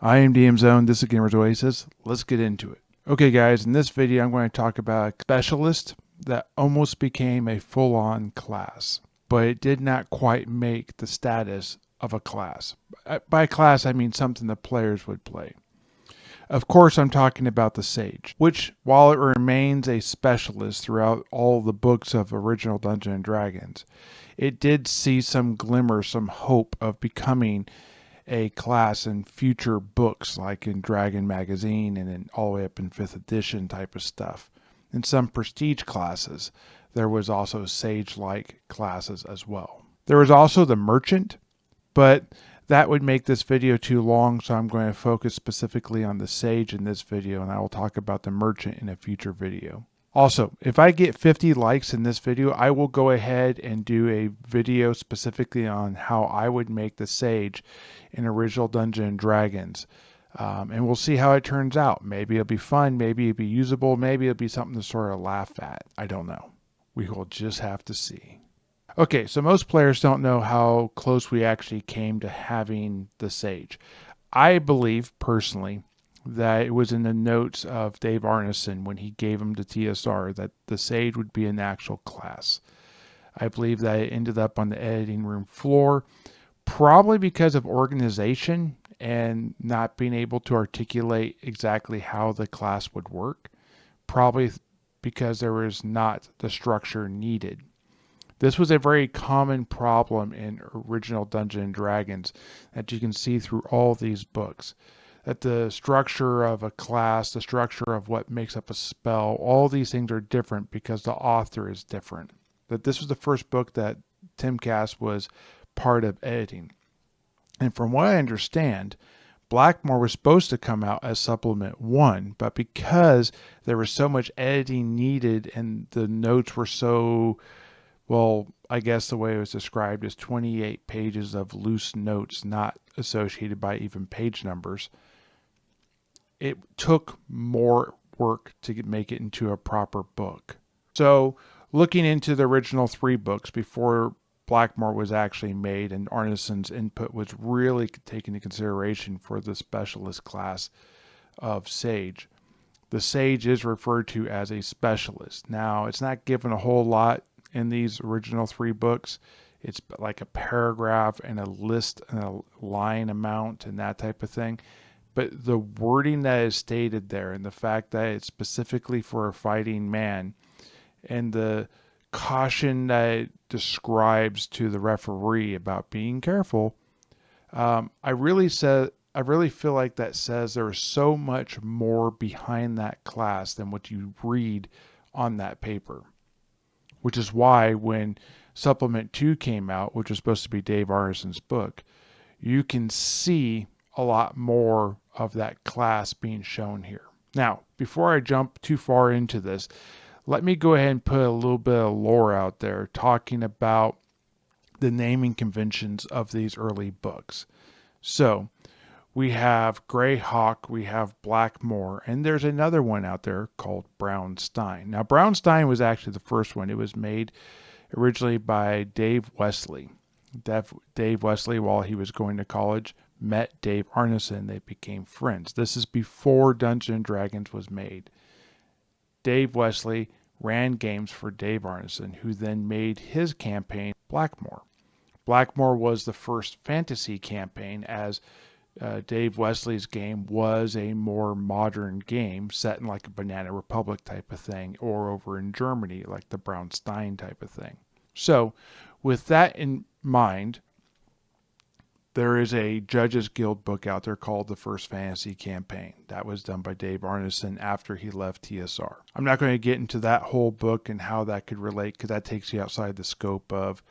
I am DM Zone. This is Gamers Oasis. Let's get into it. Okay, guys, in this video, I'm going to talk about a specialist that almost became a full-on class, but it did not quite make the status of a class. By class, I mean something the players would play. Of course, I'm talking about the Sage, which, while it remains a specialist throughout all the books of original Dungeons & Dragons, it did see some glimmer, some hope of becoming a class in future books, like in Dragon Magazine and then all the way up in 5th edition type of stuff. In some prestige classes, there was also Sage-like classes as well. There was also the Merchant, but that would make this video too long, so I'm going to focus specifically on the Sage in this video, and I will talk about the Merchant in a future video. Also, if I get 50 likes in this video, I will go ahead and do a video specifically on how I would make the Sage in original Dungeons & Dragons. And we'll see how it turns out. Maybe it'll be fun, maybe it'll be usable, maybe it'll be something to sort of laugh at. I don't know. We will just have to see. Okay, so most players don't know how close we actually came to having the Sage. I believe, personally, that it was in the notes of Dave Arneson when he gave him to TSR that the Sage would be an actual class. I believe that it ended up on the editing room floor, probably because of organization and not being able to articulate exactly how the class would work. Probably because there was not the structure needed. This was a very common problem in original Dungeons & Dragons that you can see through all these books. That the structure of a class, the structure of what makes up a spell, all these things are different because the author is different. That this was the first book that Timcast was part of editing. And from what I understand, Blackmore was supposed to come out as Supplement 1, but because there was so much editing needed and the notes were so, well, I guess the way it was described is 28 pages of loose notes not associated by even page numbers. It took more work to make it into a proper book. So looking into the original 3 books before Blackmore was actually made and Arneson's input was really taken into consideration for the specialist class of Sage. The Sage is referred to as a specialist. Now, it's not given a whole lot in these original 3 books. It's like a paragraph and a list and a line amount and that type of thing. But the wording that is stated there and the fact that it's specifically for a fighting man and the caution that it describes to the referee about being careful, I really feel like that says there is so much more behind that class than what you read on that paper. Which is why when Supplement 2 came out, which was supposed to be Dave Arneson's book, you can see a lot more of that class being shown here. Now, before I jump too far into this, let me go ahead and put a little bit of lore out there talking about the naming conventions of these early books. So, we have Greyhawk, we have Blackmore, and there's another one out there called Brownstein. Now, Brownstein was actually the first one. It was made originally by Dave Wesley. Dave Wesley, while he was going to college, met Dave Arneson. They became friends. This is before Dungeons & Dragons was made. Dave Wesley ran games for Dave Arneson, who then made his campaign Blackmore. Blackmore was the first fantasy campaign, as Dave Wesley's game was a more modern game set in like a Banana Republic type of thing, or over in Germany, like the Brownstein type of thing. So, with that in mind, there is a Judges Guild book out there called The First Fantasy Campaign. That was done by Dave Arneson after he left TSR. I'm not going to get into that whole book and how that could relate, because that takes you outside the scope of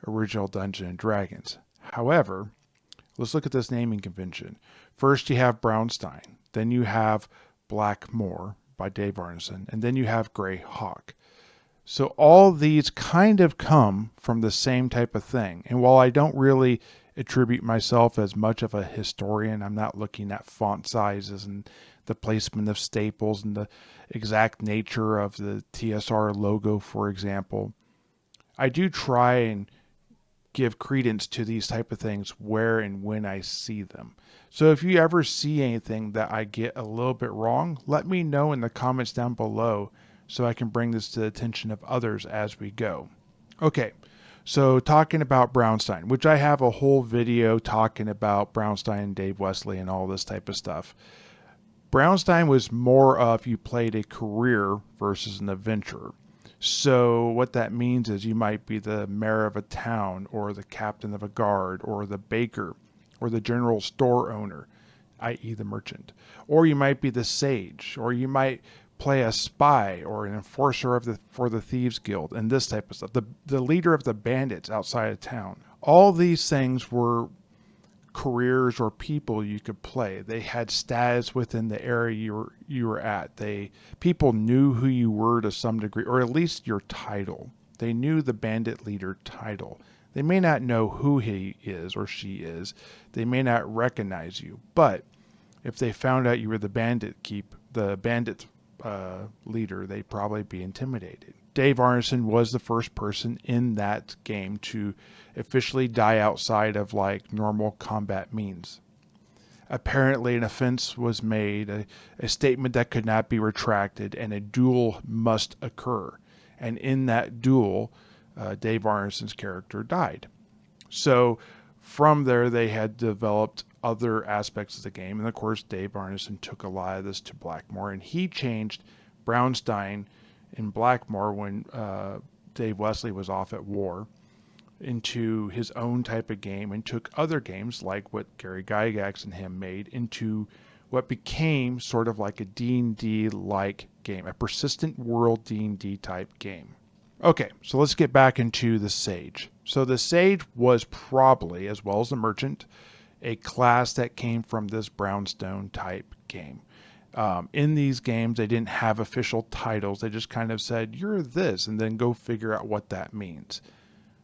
original Dungeons & Dragons. However, let's look at this naming convention. First, you have Brownstein. Then you have Blackmore by Dave Arneson. And then you have Greyhawk. So all these kind of come from the same type of thing. And while I don't really attribute myself as much of a historian, I'm not looking at font sizes and the placement of staples and the exact nature of the TSR logo, for example. I do try and give credence to these type of things where and when I see them. So if you ever see anything that I get a little bit wrong, let me know in the comments down below so I can bring this to the attention of others as we go. Okay, so talking about Brownstein, which I have a whole video talking about Brownstein and Dave Wesley and all this type of stuff. Brownstein was more of you played a career versus an adventurer. So what that means is you might be the mayor of a town, or the captain of a guard, or the baker, or the general store owner, i.e. the merchant. Or you might be the sage, or you might play a spy or an enforcer for the Thieves Guild and this type of stuff. The leader of the bandits outside of town. All these things were careers or people you could play. They had status within the area you were at. People knew who you were to some degree, or at least your title. They knew the bandit leader title. They may not know who he is or she is. They may not recognize you, but if they found out you were the bandit leader, they'd probably be intimidated. Dave Arneson was the first person in that game to officially die outside of like normal combat means. Apparently an offense was made, a statement that could not be retracted, and a duel must occur. And in that duel, Dave Arneson's character died. So from there, they had developed other aspects of the game. And of course, Dave Arneson took a lot of this to Blackmore, and he changed Brownstein in Blackmore when Dave Wesley was off at war into his own type of game, and took other games like what Gary Gygax and him made into what became sort of like a D&D like game, a persistent world D&D type game. Okay, so let's get back into the Sage. So the Sage was probably, as well as the Merchant, a class that came from this Brownstone type game. In these games, they didn't have official titles. They just kind of said, you're this, and then go figure out what that means.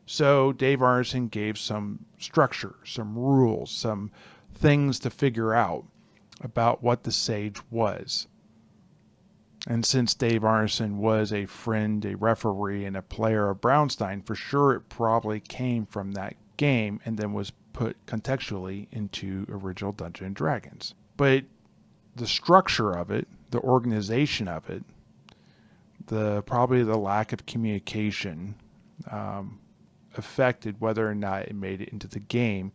So Dave Arneson gave some structure, some rules, some things to figure out about what the Sage was. And since Dave Arneson was a friend, a referee, and a player of Brownstein, for sure it probably came from that game and then was put contextually into original Dungeons & Dragons. But the structure of it, the organization of it, probably the lack of communication affected whether or not it made it into the game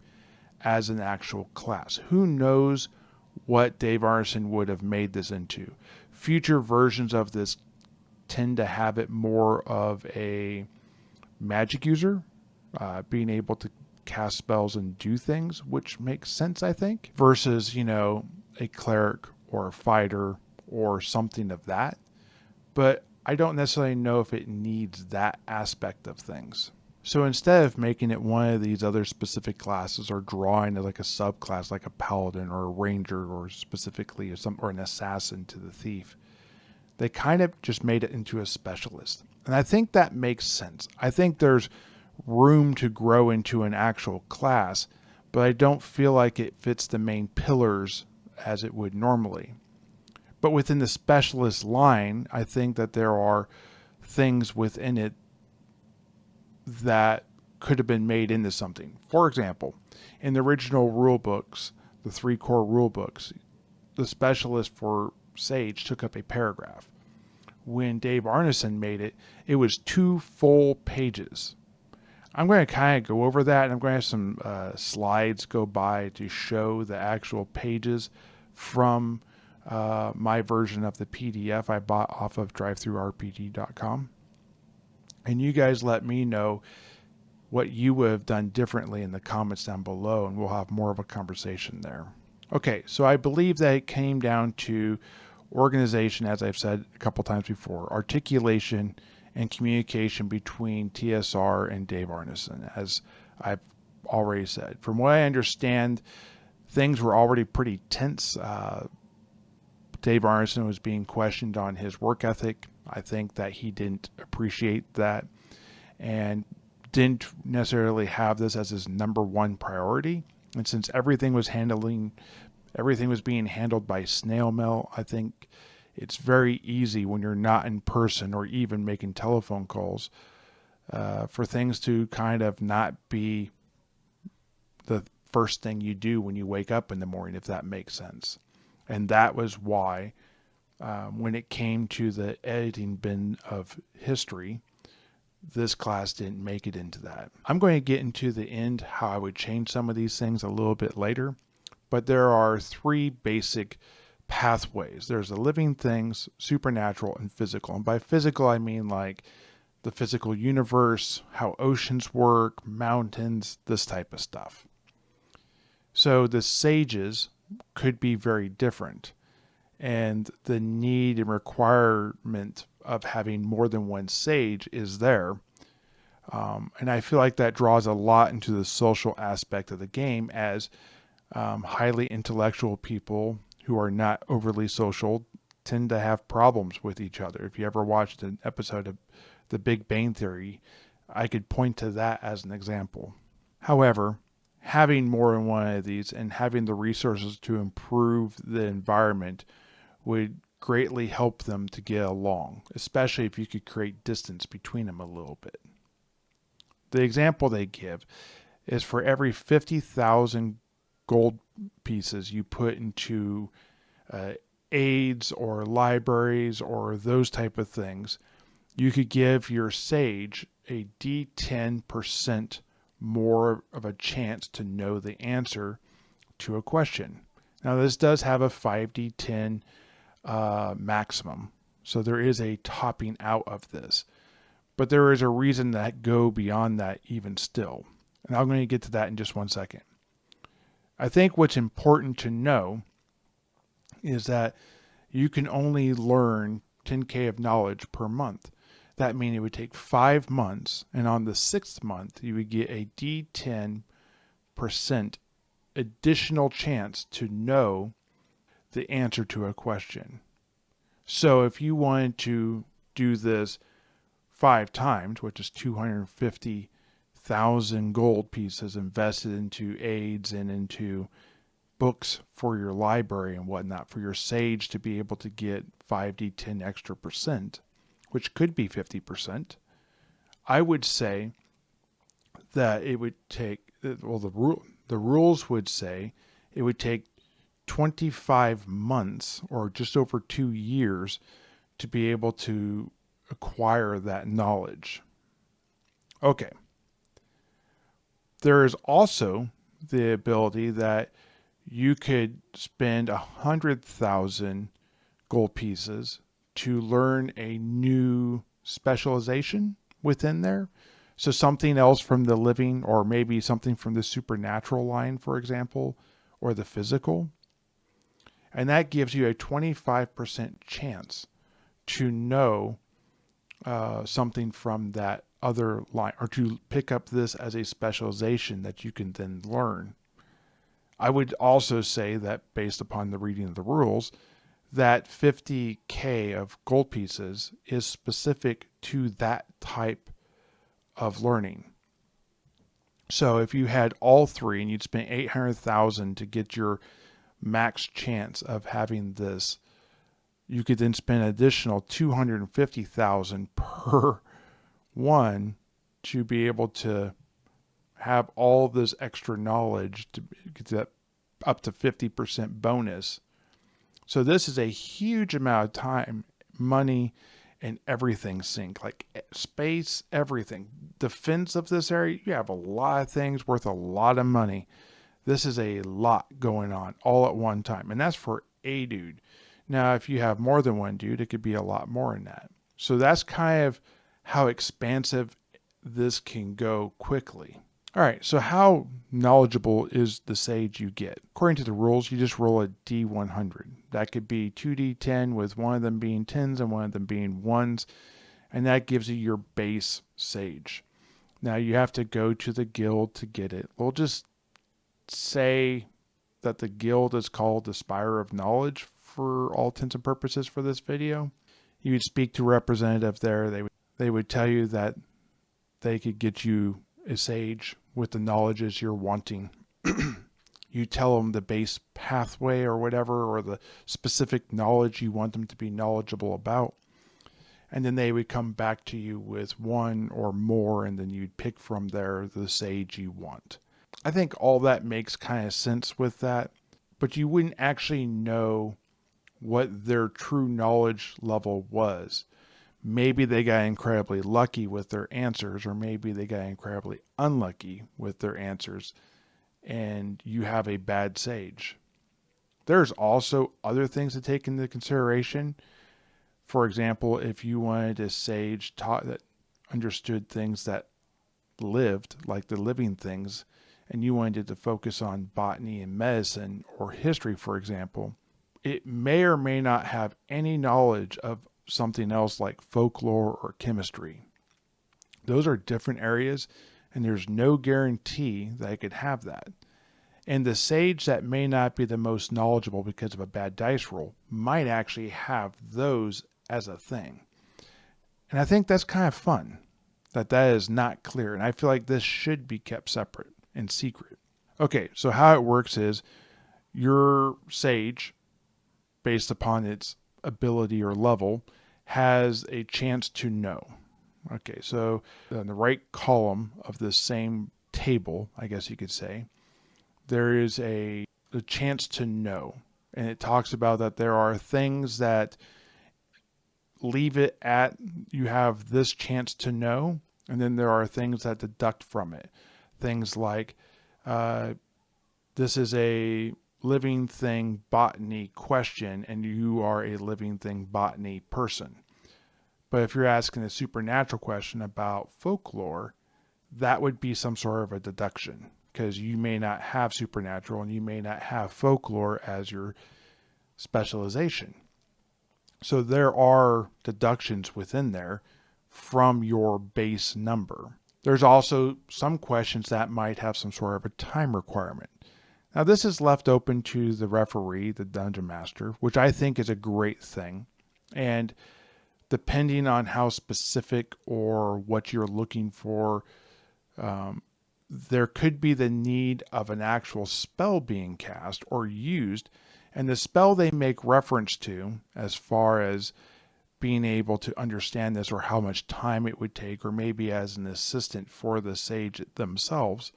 as an actual class. Who knows what Dave Arneson would have made this into? Future versions of this tend to have it more of a magic user, being able to cast spells and do things, which makes sense, I think, versus, a cleric or a fighter or something of that. But I don't necessarily know if it needs that aspect of things. So instead of making it one of these other specific classes, or drawing it like a subclass like a paladin or a ranger, or specifically or an assassin to the thief, they kind of just made it into a specialist. And I think that makes sense. I think there's room to grow into an actual class, but I don't feel like it fits the main pillars as it would normally. But within the specialist line, I think that there are things within it that could have been made into something. For example, in the original rule books, the 3 core rule books, the specialist for Sage took up a paragraph. When Dave Arneson made it, it was 2 full pages. I'm going to kind of go over that, and I'm going to have some slides go by to show the actual pages from my version of the PDF I bought off of drivethrurpg.com. And you guys let me know what you would have done differently in the comments down below, and we'll have more of a conversation there. Okay, so I believe that it came down to organization, as I've said a couple times before, articulation and communication between TSR and Dave Arneson, as I've already said. From what I understand, things were already pretty tense. Dave Arneson was being questioned on his work ethic. I think that he didn't appreciate that and didn't necessarily have this as his number one priority. And since everything was being handled by snail mail, I think it's very easy when you're not in person or even making telephone calls for things to kind of not be the first thing you do when you wake up in the morning, if that makes sense. And that was why when it came to the editing bin of history, this class didn't make it into that. I'm going to get into the end how I would change some of these things a little bit later, but there are three basic pathways. There's the living things, supernatural, and physical. And by physical, I mean like the physical universe, how oceans work, mountains, this type of stuff. So the sages could be very different, and the need and requirement of having more than one sage is there. And I feel like that draws a lot into the social aspect of the game, as highly intellectual people who are not overly social tend to have problems with each other. If you ever watched an episode of The Big Bang Theory, I could point to that as an example. However, having more than one of these and having the resources to improve the environment would greatly help them to get along, especially if you could create distance between them a little bit. The example they give is for every 50,000 gold pieces you put into aids or libraries or those type of things, you could give your sage a D10% more of a chance to know the answer to a question. Now this does have a 5d10 maximum, so there is a topping out of this, but there is a reason that go beyond that even still, and I'm going to get to that in just one second. I think what's important to know is that you can only learn 10k of knowledge per month. That means it would take 5 months, and on the 6th month, you would get a D10% additional chance to know the answer to a question. So if you wanted to do this 5 times, which is 250,000 gold pieces invested into aids and into books for your library and whatnot, for your sage to be able to get 5d10 extra percent, which could be 50%, I would say that it would take, well, the rules would say it would take 25 months or just over 2 years to be able to acquire that knowledge. Okay. There is also the ability that you could spend 100,000 gold pieces to learn a new specialization within there. So something else from the living, or maybe something from the supernatural line, for example, or the physical. And that gives you a 25% chance to know something from that other line, or to pick up this as a specialization that you can then learn. I would also say that based upon the reading of the rules, that 50k of gold pieces is specific to that type of learning. So if you had all three and you'd spend 800,000 to get your max chance of having this, you could then spend an additional 250,000 per one to be able to have all this extra knowledge to get that up to 50% bonus. So this is a huge amount of time, money, and everything sync, like space, everything. Defense of this area, you have a lot of things worth a lot of money. This is a lot going on all at one time, and that's for a dude. Now, if you have more than one dude, it could be a lot more than that. So that's kind of how expansive this can go quickly. All right, so how knowledgeable is the sage you get? According to the rules, you just roll a D100. That could be 2D10 with one of them being 10s and one of them being 1s, and that gives you your base sage. Now you have to go to the guild to get it. We'll just say that the guild is called the Spire of Knowledge for all intents and purposes for this video. You would speak to a representative there. They would tell you that they could get you a sage with the knowledges you're wanting. You tell them the base pathway or whatever, or the specific knowledge you want them to be knowledgeable about. and then they would come back to you with one or more, and then you'd pick from there the sage you want. I think all that makes kind of sense with that, but you wouldn't actually know what their true knowledge level was. Maybe they got incredibly lucky with their answers, or maybe they got incredibly unlucky with their answers, and you have a bad sage. There's also other things to take into consideration. For example, if you wanted a sage taught that understood things that lived, like the living things, and you wanted to focus on botany and medicine or history, for example, it may or may not have any knowledge of something else like folklore or chemistry. Those are different areas, and there's no guarantee that it could have that. And the sage that may not be the most knowledgeable because of a bad dice roll might actually have those as a thing. And I think that's kind of fun that is not clear. And I feel like this should be kept separate and secret. Okay, so how it works is your sage, based upon its ability or level, has a chance to know. Okay, so in the right column of this same table, I guess you could say, there is a chance to know. And it talks about that there are things that leave it at you have this chance to know, and then there are things that deduct from it. Things like this is a living thing botany question, and you are a living thing botany person. But if you're asking a supernatural question about folklore, that would be some sort of a deduction, because you may not have supernatural and you may not have folklore as your specialization. So there are deductions within there from your base number. There's also some questions that might have some sort of a time requirement. Now this is left open to the referee, the dungeon master, which I think is a great thing. And depending on how specific or what you're looking for, there could be the need of an actual spell being cast or used, and the spell they make reference to as far as being able to understand this or how much time it would take, or maybe as an assistant for the sage themselves,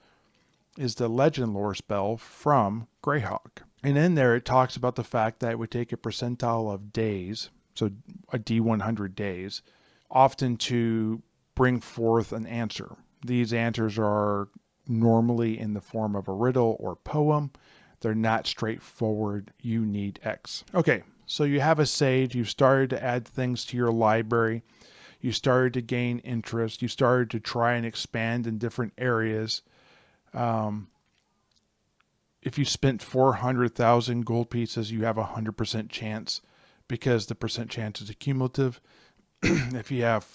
is the legend lore spell from Greyhawk. And in there it talks about the fact that it would take a percentile of days, so a D100 days, often to bring forth an answer. These answers are normally in the form of a riddle or poem. They're not straightforward, you need X. Okay, so you have a sage, you've started to add things to your library, you started to gain interest, you started to try and expand in different areas. If you spent 400,000 gold pieces, you have a 100% chance, because the percent chance is cumulative. If you have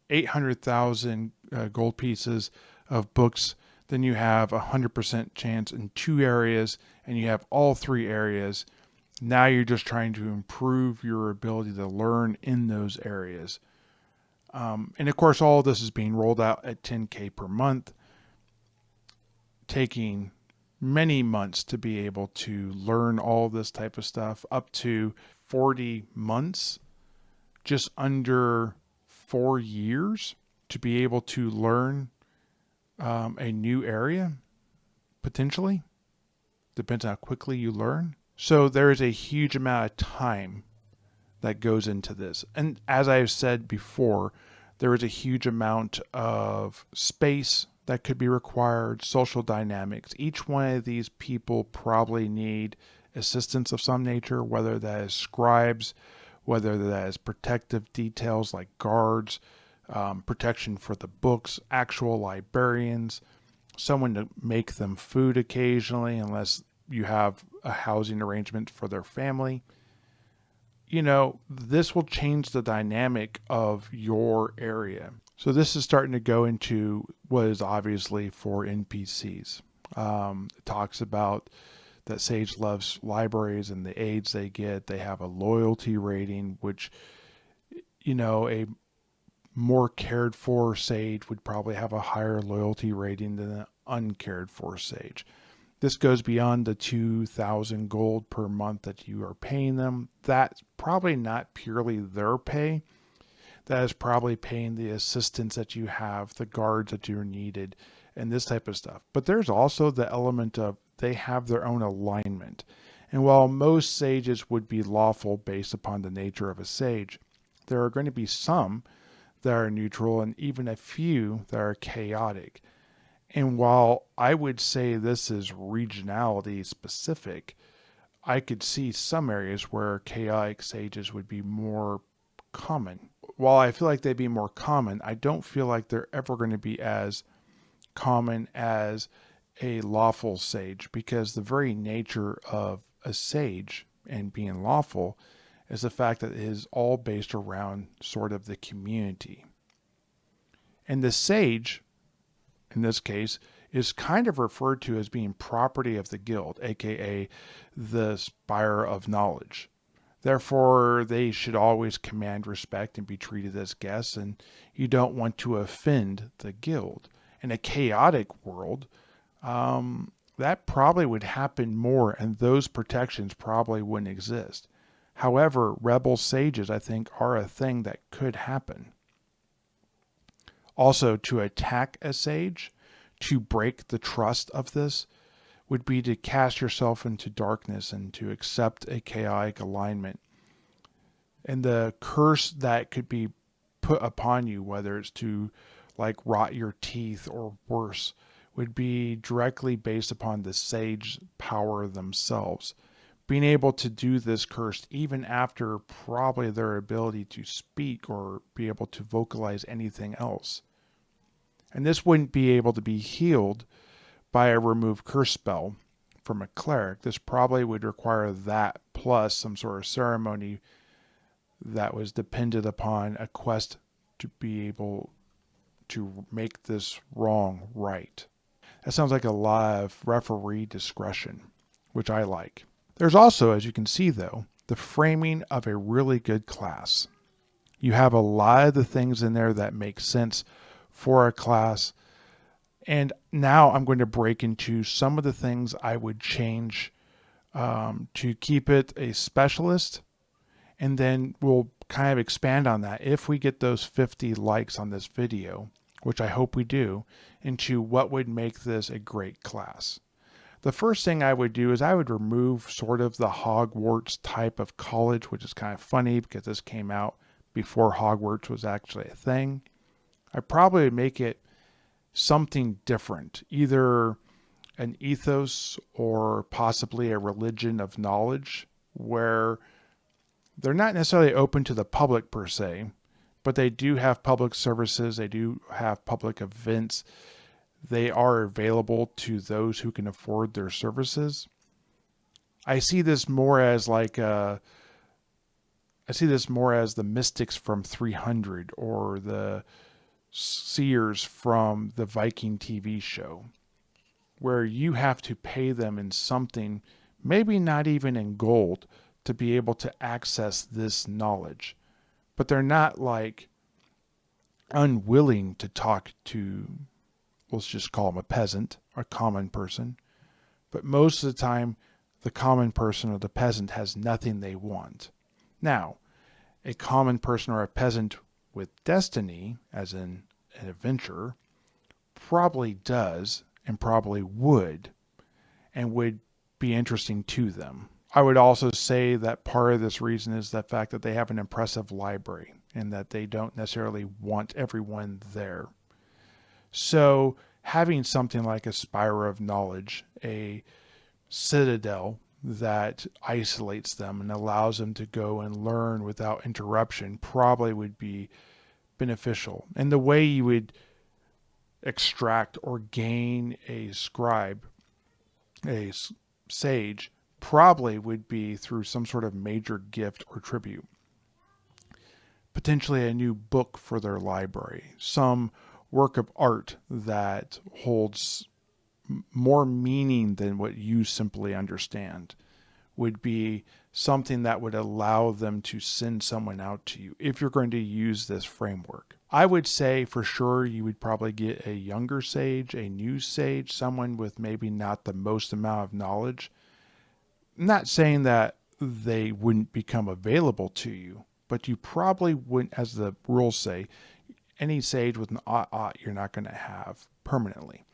800,000 gold pieces of books, then you have a 100% chance in 2 areas, and you have all 3 areas. Now you're just trying to improve your ability to learn in those areas. And of course, all of this is being rolled out at 10K per month, taking many months to be able to learn all this type of stuff, up to 40 months, just under 4 years to be able to learn a new area, potentially. Depends on how quickly you learn. So there is a huge amount of time that goes into this. And as I've said before, there is a huge amount of space that could be required, social dynamics. Each one of these people probably need assistance of some nature, whether that is scribes, whether that is protective details like guards, protection for the books, actual librarians, someone to make them food occasionally, unless you have a housing arrangement for their family. You know, this will change the dynamic of your area. So this is starting to go into what is obviously for NPCs. It talks about that Sage loves libraries and the aids they get. They have a loyalty rating, which, you know, a more cared for sage would probably have a higher loyalty rating than an uncared for sage. This goes beyond the 2,000 gold per month that you are paying them. That's probably not purely their pay. That is probably paying the assistants that you have, the guards that you're needed, and this type of stuff. But there's also the element of they have their own alignment. And while most sages would be lawful based upon the nature of a sage, there are going to be some that are neutral and even a few that are chaotic. And while I would say this is regionality specific, I could see some areas where chaotic sages would be more common. While I feel like they'd be more common, I don't feel like they're ever going to be as common as a lawful sage, because the very nature of a sage and being lawful is the fact that it is all based around sort of the community. And the sage, in this case, is kind of referred to as being property of the guild, aka the spire of knowledge. Therefore, they should always command respect and be treated as guests, and you don't want to offend the guild. In a chaotic world, that probably would happen more, and those protections probably wouldn't exist. However, rebel sages, I think, are a thing that could happen. Also, to attack a sage, to break the trust of this, would be to cast yourself into darkness and to accept a chaotic alignment. And the curse that could be put upon you, whether it's to like rot your teeth or worse, would be directly based upon the sage power themselves. Being able to do this curse even after probably their ability to speak or be able to vocalize anything else. And this wouldn't be able to be healed by a remove curse spell from a cleric. This probably would require that plus some sort of ceremony that was dependent upon a quest to be able to make this wrong right. That sounds like a lot of referee discretion, which I like. There's also, as you can see though, the framing of a really good class. You have a lot of the things in there that make sense for a class. And now I'm going to break into some of the things I would change to keep it a specialist. And then we'll kind of expand on that if we get those 50 likes on this video, which I hope we do, into what would make this a great class. The first thing I would do is I would remove sort of the Hogwarts type of college, which is kind of funny because this came out before Hogwarts was actually a thing. I probably would make it something different, either an ethos or possibly a religion of knowledge, where they're not necessarily open to the public per se, but they do have public services, they do have public events, they are available to those who can afford their services. I see this more as the mystics from 300 or the seers from the Viking TV show, where you have to pay them in something, maybe not even in gold, to be able to access this knowledge. But they're not like unwilling to talk to, let's just call them a peasant, a common person. But most of the time, the common person or the peasant has nothing they want. Now, a common person or a peasant with destiny, as in an adventurer, probably does and probably would, and would be interesting to them. I would also say that part of this reason is the fact that they have an impressive library and that they don't necessarily want everyone there. So having something like a spire of knowledge, a citadel that isolates them and allows them to go and learn without interruption, probably would be beneficial. And the way you would extract or gain a scribe, a sage, probably would be through some sort of major gift or tribute. Potentially a new book for their library, some work of art that holds more meaning than what you simply understand, would be something that would allow them to send someone out to you if you're going to use this framework. I would say for sure you would probably get a younger sage, a new sage, someone with maybe not the most amount of knowledge. I'm not saying that they wouldn't become available to you, but you probably wouldn't, as the rules say, any sage with an ought you're not going to have permanently.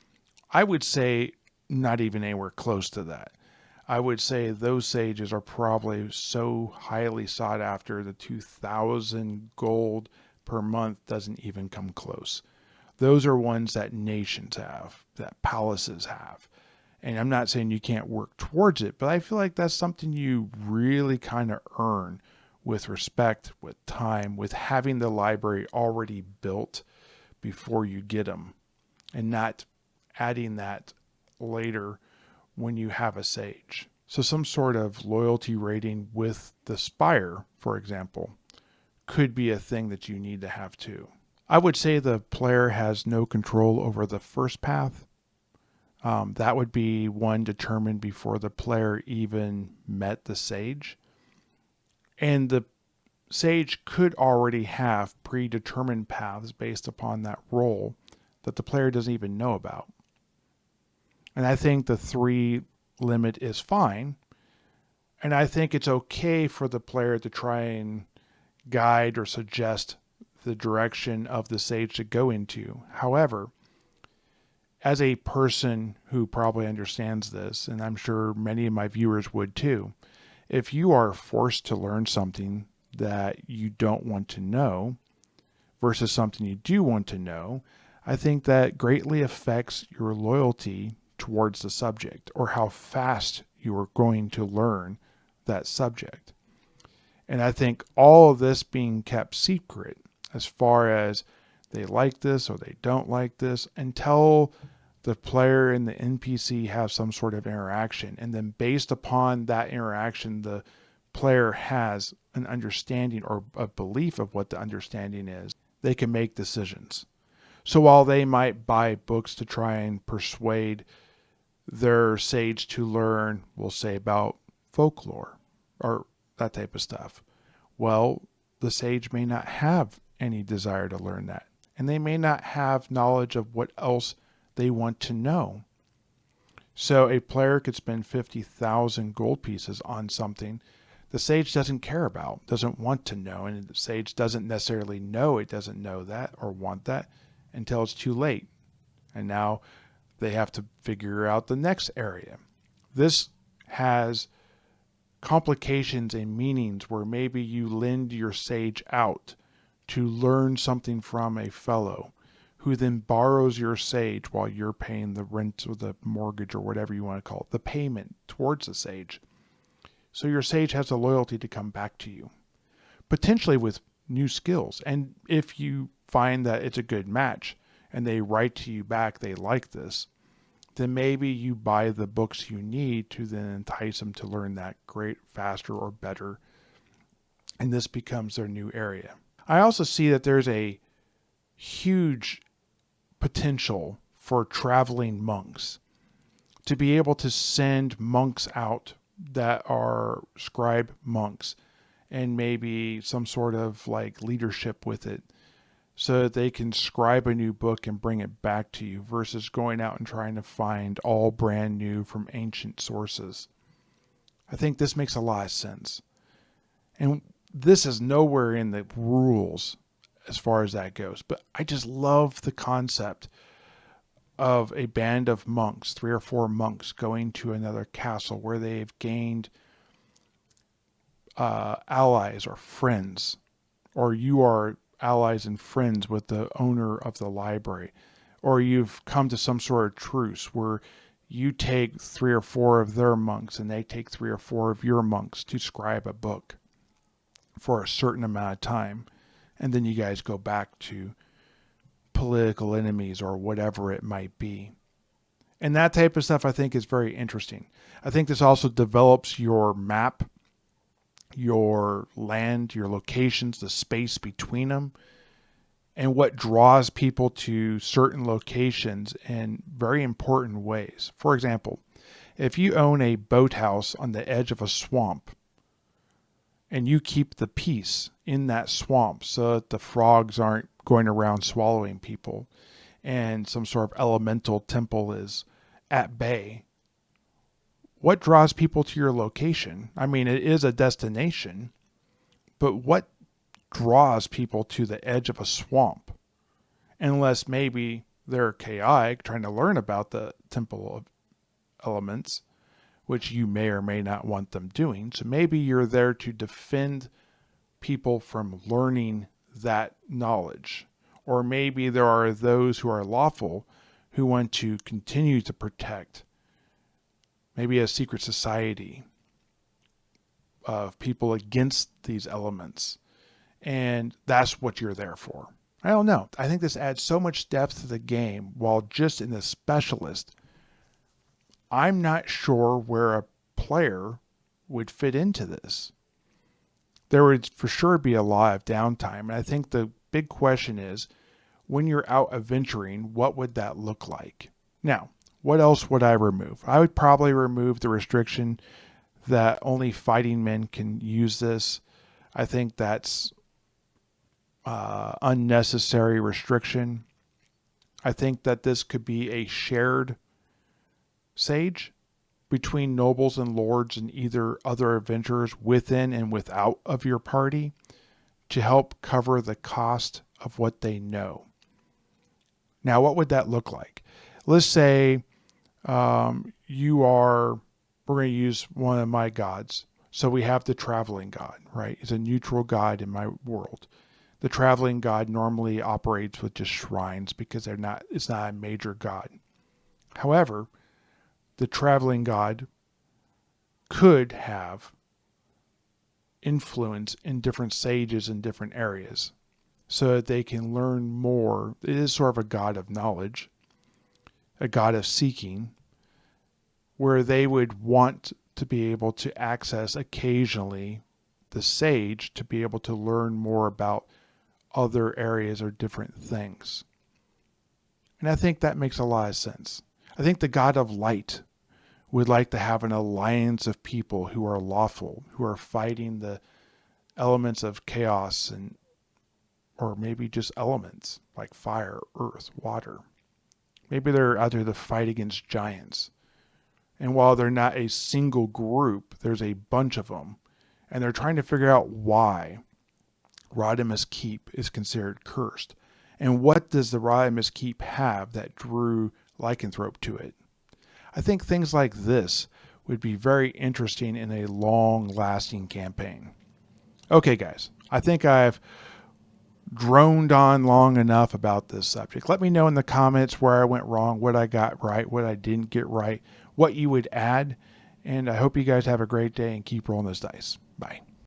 I would say not even anywhere close to that. I would say those sages are probably so highly sought after, the 2,000 gold per month doesn't even come close. Those are ones that nations have, that palaces have. And I'm not saying you can't work towards it, but I feel like that's something you really kind of earn with respect, with time, with having the library already built before you get them, and not adding that later when you have a sage. So some sort of loyalty rating with the spire, for example, could be a thing that you need to have too. I would say the player has no control over the first path. That would be one determined before the player even met the sage. And the sage could already have predetermined paths based upon that role that the player doesn't even know about. And I think the 3 limit is fine. And I think it's okay for the player to try and guide or suggest the direction of the sage to go into. However, as a person who probably understands this, and I'm sure many of my viewers would too, if you are forced to learn something that you don't want to know versus something you do want to know, I think that greatly affects your loyalty towards the subject, or how fast you are going to learn that subject. And I think all of this being kept secret, as far as they like this or they don't like this, until the player and the NPC have some sort of interaction. And then based upon that interaction, the player has an understanding or a belief of what the understanding is, they can make decisions. So while they might buy books to try and persuade their sage to learn, we'll say, about folklore or that type of stuff, well, the sage may not have any desire to learn that. And they may not have knowledge of what else they want to know. So a player could spend 50,000 gold pieces on something the sage doesn't care about, doesn't want to know, and the sage doesn't necessarily know it doesn't know that or want that until it's too late. And now they have to figure out the next area. This has complications and meanings where maybe you lend your sage out to learn something from a fellow who then borrows your sage while you're paying the rent or the mortgage or whatever you want to call it, the payment towards the sage. So your sage has a loyalty to come back to you, potentially with new skills. And if you find that it's a good match and they write to you back, they like this, then maybe you buy the books you need to then entice them to learn that great, faster, or better. And this becomes their new area. I also see that there's a huge potential for traveling monks to be able to send monks out that are scribe monks and maybe some sort of like leadership with it, so that they can scribe a new book and bring it back to you versus going out and trying to find all brand new from ancient sources. I think this makes a lot of sense. And this is nowhere in the rules as far as that goes, but I just love the concept of a band of monks, 3 or 4 monks going to another castle where they've gained allies or friends, or you are allies and friends with the owner of the library, or you've come to some sort of truce where you take 3 or 4 of their monks and they take 3 or 4 of your monks to scribe a book for a certain amount of time, and then you guys go back to political enemies or whatever it might be. And that type of stuff I think is very interesting. I think this also develops your map, your land, your locations, the space between them, and what draws people to certain locations in very important ways. For example, If you own a boathouse on the edge of a swamp and you keep the peace in that swamp so that the frogs aren't going around swallowing people and some sort of elemental temple is at bay, what draws people to your location? I mean, it is a destination, but what draws people to the edge of a swamp? Unless maybe they're chaotic, trying to learn about the temple of elements, which you may or may not want them doing. So maybe you're there to defend people from learning that knowledge. Or maybe there are those who are lawful who want to continue to protect maybe a secret society of people against these elements. And that's what you're there for. I don't know. I think this adds so much depth to the game while just in the specialist. I'm not sure where a player would fit into this. There would for sure be a lot of downtime. And I think the big question is, when you're out adventuring, what would that look like? Now, what else would I remove? I would probably remove the restriction that only fighting men can use this. I think that's unnecessary restriction. I think that this could be a shared sage between nobles and lords and either other adventurers within and without of your party to help cover the cost of what they know. Now, what would that look like? Let's say we're going to use one of my gods. So we have the traveling god, right? It's a neutral god in my world. The traveling god normally operates with just shrines because it's not a major god. However, the traveling god could have influence in different sages in different areas so that they can learn more. It is sort of a god of knowledge, a god of seeking, where they would want to be able to access occasionally the sage to be able to learn more about other areas or different things. And I think that makes a lot of sense. I think the god of light would like to have an alliance of people who are lawful, who are fighting the elements of chaos or maybe just elements like fire, earth, water. Maybe they're out there to fight against giants. And while they're not a single group, there's a bunch of them. And they're trying to figure out why Rodimus Keep is considered cursed. And what does the Rodimus Keep have that drew Lycanthrope to it? I think things like this would be very interesting in a long-lasting campaign. Okay, guys, I think I've droned on long enough about this subject. Let me know in the comments where I went wrong, what I got right, what I didn't get right, what you would add, and I hope you guys have a great day and keep rolling those dice. Bye.